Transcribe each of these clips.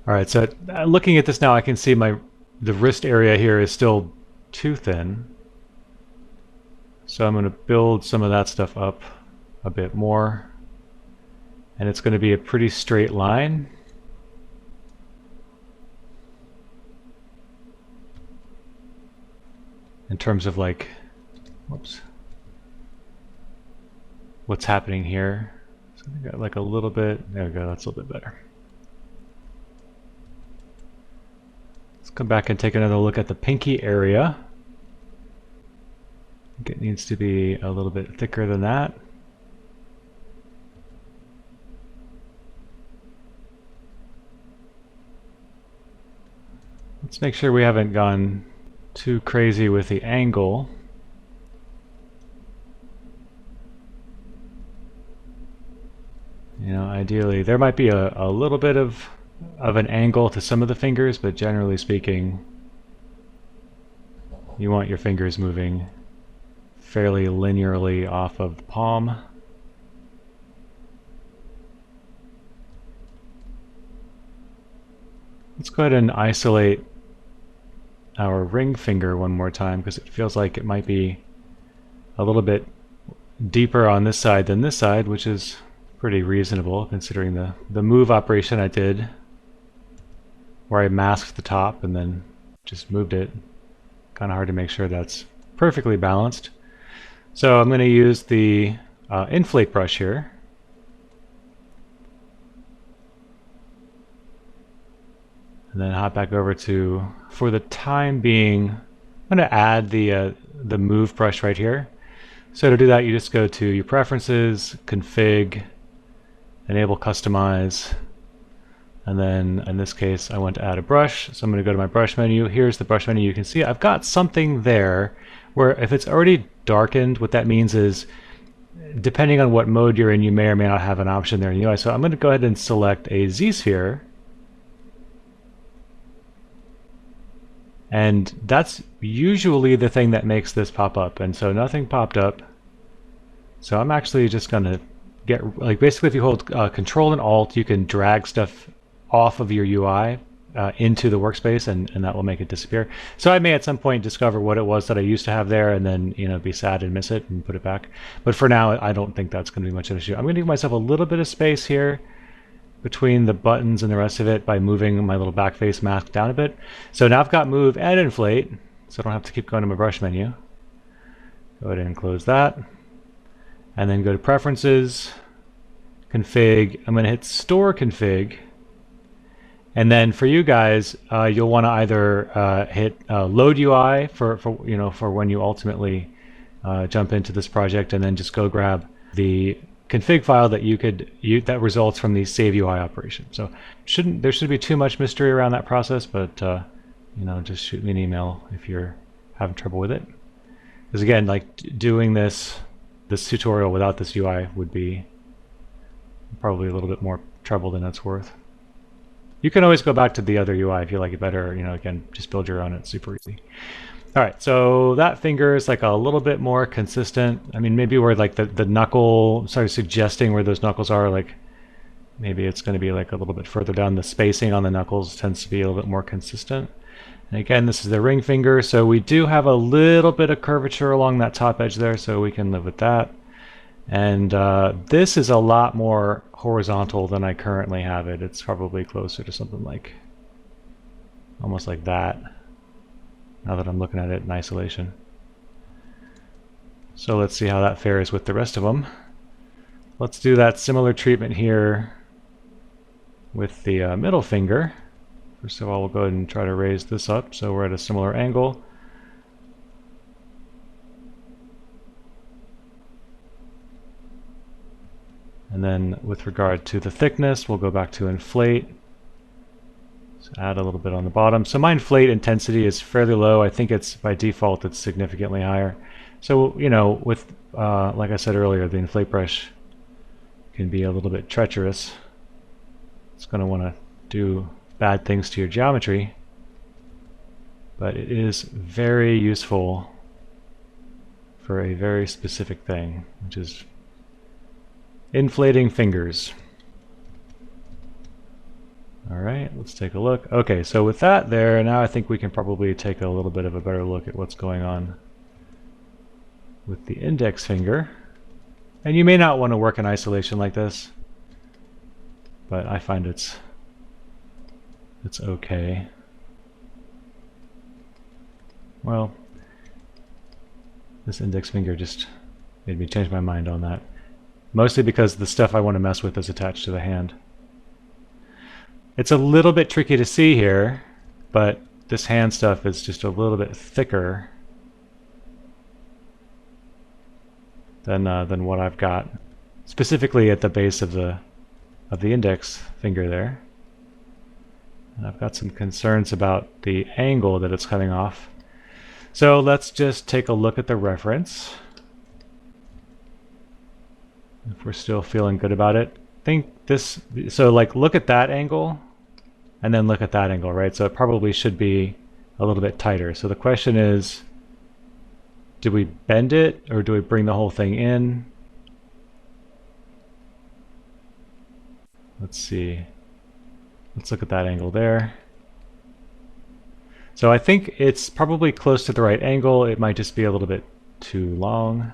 All right, so looking at this now, I can see the wrist area here is still too thin. So I'm going to build some of that stuff up a bit more. And it's going to be a pretty straight line. In terms of like, whoops, what's happening here. So I got like a little bit, there we go, that's a little bit better. Let's come back and take another look at the pinky area. I think it needs to be a little bit thicker than that. Let's make sure we haven't gone too crazy with the angle. You know, ideally, there might be a little bit of an angle to some of the fingers, but generally speaking, you want your fingers moving fairly linearly off of the palm. Let's go ahead and isolate our ring finger one more time because it feels like it might be a little bit deeper on this side than this side, which is pretty reasonable considering the move operation I did where I masked the top and then just moved it. Kind of hard to make sure that's perfectly balanced. So I'm going to use the inflate brush here. And then hop back over to, for the time being, I'm going to add the move brush right here. So to do that, you just go to your preferences, config, enable customize, and then in this case I want to add a brush. So I'm going to go to my brush menu. Here's the brush menu. You can see I've got something there where if it's already darkened, what that means is depending on what mode you're in, you may or may not have an option there in the UI. So I'm going to go ahead and select a Z-sphere. And that's usually the thing that makes this pop up. And so nothing popped up. So I'm actually just going to get, like, basically if you hold Control and Alt, you can drag stuff off of your UI into the workspace, and that will make it disappear. So I may at some point discover what it was that I used to have there and then, you know, be sad and miss it and put it back. But for now, I don't think that's going to be much of an issue. I'm going to give myself a little bit of space here between the buttons and the rest of it by moving my little back face mask down a bit. So now I've got move and inflate, so I don't have to keep going to my brush menu. Go ahead and close that. And then go to preferences, config. I'm going to hit store config. And then for you guys, you'll want to either hit load UI for when you ultimately jump into this project, and then just go grab the config file that that results from the save UI operation. So there should be too much mystery around that process, but just shoot me an email if you're having trouble with it. Because again, like doing this tutorial without this UI would be probably a little bit more trouble than it's worth. You can always go back to the other UI if you like it better. Again, just build your own. It's super easy. All right, so that finger is like a little bit more consistent. I mean, maybe where like the knuckle, sorry, suggesting where those knuckles are, like maybe it's going to be like a little bit further down. The spacing on the knuckles tends to be a little bit more consistent. And again, this is the ring finger, so we do have a little bit of curvature along that top edge there, so we can live with that. And this is a lot more horizontal than I currently have it. It's probably closer to something like, almost like that, now that I'm looking at it in isolation. So let's see how that fares with the rest of them. Let's do that similar treatment here with the middle finger. First of all, we'll go ahead and try to raise this up so we're at a similar angle. And then with regard to the thickness, we'll go back to inflate. So add a little bit on the bottom. So my inflate intensity is fairly low. I think it's by default it's significantly higher. So with like I said earlier, the inflate brush can be a little bit treacherous. It's going to want to do bad things to your geometry, but it is very useful for a very specific thing, which is inflating fingers. All right, let's take a look. Okay, so with that there, now I think we can probably take a little bit of a better look at what's going on with the index finger. And you may not want to work in isolation like this, but I find it's okay. Well, this index finger just made me change my mind on that. Mostly because the stuff I want to mess with is attached to the hand. It's a little bit tricky to see here, but this hand stuff is just a little bit thicker than what I've got, specifically at the base of the index finger there. And I've got some concerns about the angle that it's cutting off. So let's just take a look at the reference. If we're still feeling good about it. Think this, so like look at that angle and then look at that angle, right? So it probably should be a little bit tighter. So the question is, do we bend it or do we bring the whole thing in? Let's see. Let's look at that angle there. So I think it's probably close to the right angle. It might just be a little bit too long.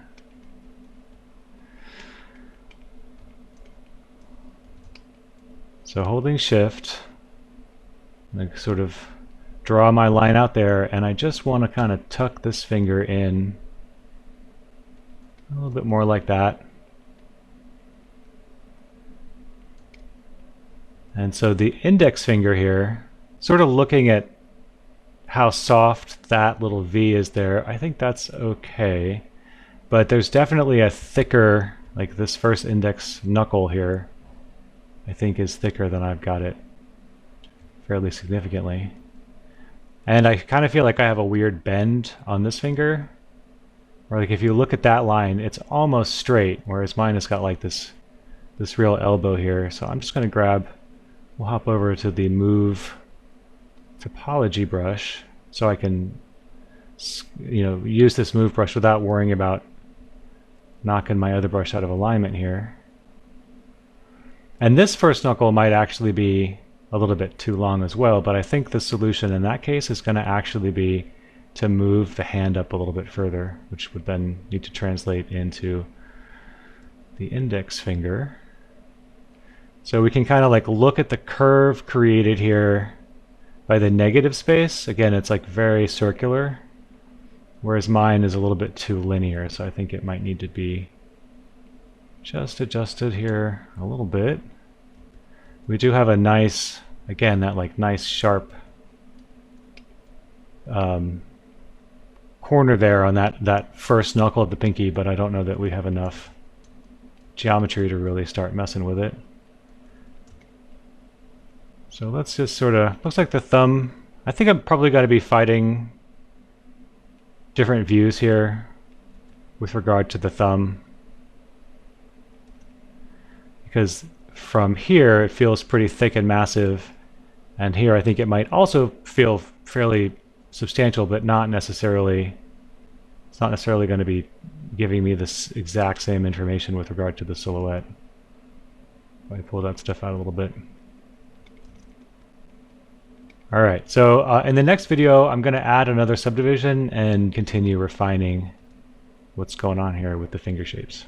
So holding shift, I sort of draw my line out there, and I just want to kind of tuck this finger in a little bit more like that. And so the index finger here, sort of looking at how soft that little V is there, I think that's okay. But there's definitely a thicker, like this first index knuckle here, I think is thicker than I've got it fairly significantly. And I kind of feel like I have a weird bend on this finger. Or like if you look at that line, it's almost straight, whereas mine has got like this real elbow here. So I'm just going to grab, we'll hop over to the Move Topology brush so I can, you know, use this Move brush without worrying about knocking my other brush out of alignment here. And this first knuckle might actually be a little bit too long as well, but I think the solution in that case is going to actually be to move the hand up a little bit further, which would then need to translate into the index finger. So we can kind of like look at the curve created here by the negative space. Again, it's like very circular, whereas mine is a little bit too linear, so I think it might need to be just adjusted here a little bit. We do have a nice, again, that like nice sharp corner there on that first knuckle of the pinky, but I don't know that we have enough geometry to really start messing with it. So let's just sort of, looks like the thumb, I think I'm probably got to be fighting different views here with regard to the thumb, because from here it feels pretty thick and massive, and here I think it might also feel fairly substantial, but not necessarily, it's not necessarily going to be giving me this exact same information with regard to the silhouette. If I pull that stuff out a little bit. Alright, so in the next video I'm going to add another subdivision and continue refining what's going on here with the finger shapes.